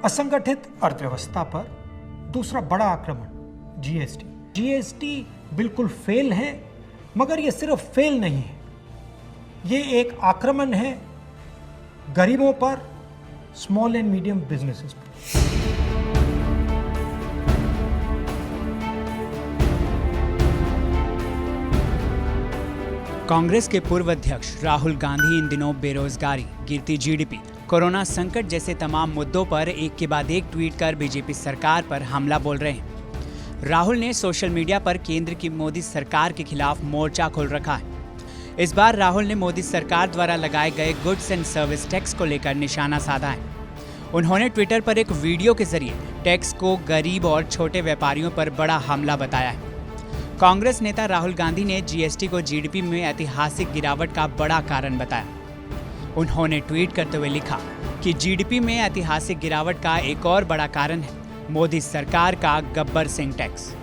असंगठित अर्थव्यवस्था पर दूसरा बड़ा आक्रमण जीएसटी। जीएसटी बिल्कुल फेल है, मगर ये सिर्फ फेल नहीं है, ये एक आक्रमण है गरीबों पर, स्मॉल एंड मीडियम बिजनेसेस पर। कांग्रेस के पूर्व अध्यक्ष राहुल गांधी इन दिनों बेरोजगारी, गिरती जीडीपी, कोरोना संकट जैसे तमाम मुद्दों पर एक के बाद एक ट्वीट कर बीजेपी सरकार पर हमला बोल रहे हैं। राहुल ने सोशल मीडिया पर केंद्र की मोदी सरकार के खिलाफ मोर्चा खोल रखा है। इस बार राहुल ने मोदी सरकार द्वारा लगाए गए गुड्स एंड सर्विस टैक्स को लेकर निशाना साधा है। उन्होंने ट्विटर पर एक वीडियो के जरिए टैक्स को गरीब और छोटे व्यापारियों पर बड़ा हमला बताया है। कांग्रेस नेता राहुल गांधी ने जीएसटी को जीडीपी में ऐतिहासिक गिरावट का बड़ा कारण बताया। उन्होंने ट्वीट करते हुए लिखा कि जीडीपी में ऐतिहासिक गिरावट का एक और बड़ा कारण है मोदी सरकार का गब्बर सिंह टैक्स।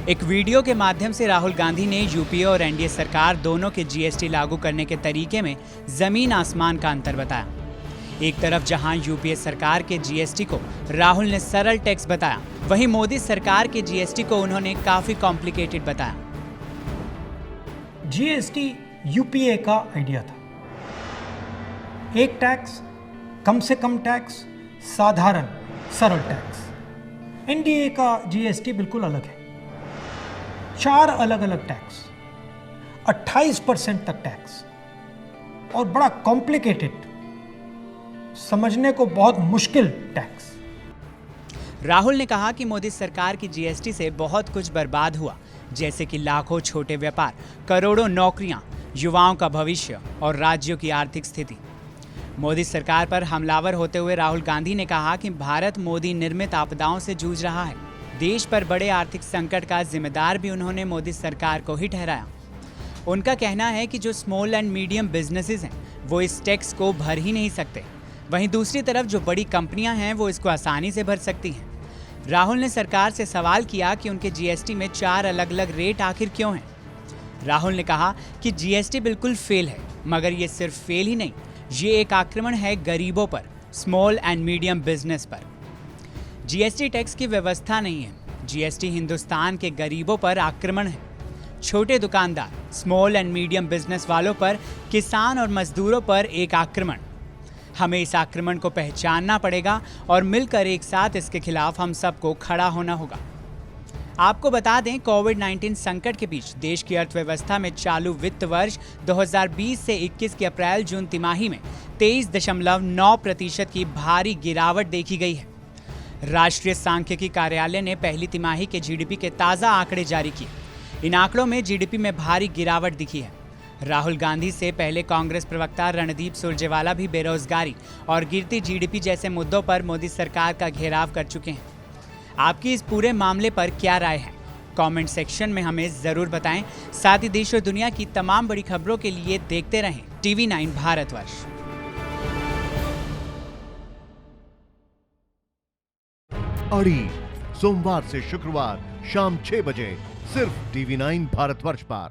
एक वीडियो के माध्यम से राहुल गांधी ने यूपीए और एनडीए सरकार दोनों के जीएसटी लागू करने के तरीके में जमीन आसमान का अंतर बताया। एक तरफ जहां यूपीए सरकार के जीएसटी को राहुल ने सरल टैक्स बताया, वहीं मोदी सरकार के जीएसटी को उन्होंने काफी कॉम्प्लिकेटेड बताया। जीएसटी यूपीए का आइडिया था, एक टैक्स, कम से कम टैक्स, साधारण सरल टैक्स। एनडीए का जीएसटी बिल्कुल अलग है, 4 अलग अलग टैक्स, 28% तक टैक्स और बड़ा कॉम्प्लिकेटेड, समझने को बहुत मुश्किल टैक्स। राहुल ने कहा कि मोदी सरकार की जीएसटी से बहुत कुछ बर्बाद हुआ, जैसे कि लाखों छोटे व्यापार, करोड़ों नौकरियां, युवाओं का भविष्य और राज्यों की आर्थिक स्थिति। मोदी सरकार पर हमलावर होते हुए राहुल गांधी ने कहा कि भारत मोदी निर्मित आपदाओं से जूझ रहा है। देश पर बड़े आर्थिक संकट का जिम्मेदार भी उन्होंने मोदी सरकार को ही ठहराया। उनका कहना है कि जो स्मॉल एंड मीडियम बिजनेसेस हैं वो इस टैक्स को भर ही नहीं सकते, वहीं दूसरी तरफ जो बड़ी कंपनियां हैं वो इसको आसानी से भर सकती हैं। राहुल ने सरकार से सवाल किया कि उनके जीएसटी में 4 अलग अलग रेट आखिर क्यों हैं। राहुल ने कहा कि जीएसटी बिल्कुल फेल है, मगर ये सिर्फ फेल ही नहीं, ये एक आक्रमण है गरीबों पर, स्मॉल एंड मीडियम बिजनेस पर। जीएसटी टैक्स की व्यवस्था नहीं है, जीएसटी हिंदुस्तान के गरीबों पर आक्रमण है। छोटे दुकानदार, स्मॉल एंड मीडियम बिजनेस वालों पर, किसान और मजदूरों पर एक आक्रमण। हमें इस आक्रमण को पहचानना पड़ेगा और मिलकर एक साथ इसके खिलाफ हम सबको खड़ा होना होगा। आपको बता दें, कोविड-19 संकट के बीच देश की अर्थव्यवस्था में चालू वित्त वर्ष 2020 से 21 की अप्रैल-जून तिमाही में 23.9% की भारी गिरावट देखी गई है। राष्ट्रीय सांख्यिकी कार्यालय ने पहली तिमाही के जीडीपी के ताज़ा आंकड़े जारी किए। इन आंकड़ों में जीडीपी में भारी गिरावट दिखी है। राहुल गांधी से पहले कांग्रेस प्रवक्ता रणदीप सुरजेवाला भी बेरोजगारी और गिरती जीडीपी जैसे मुद्दों पर मोदी सरकार का घेराव कर चुके हैं। आपकी इस पूरे मामले पर क्या राय है? कमेंट सेक्शन में हमें जरूर बताएं। साथ ही देश और दुनिया की तमाम बड़ी खबरों के लिए देखते रहें TV9 भारतवर्ष। अड़ी सोमवार से शुक्रवार शाम 6 बजे सिर्फ TV9 भारतवर्ष पर।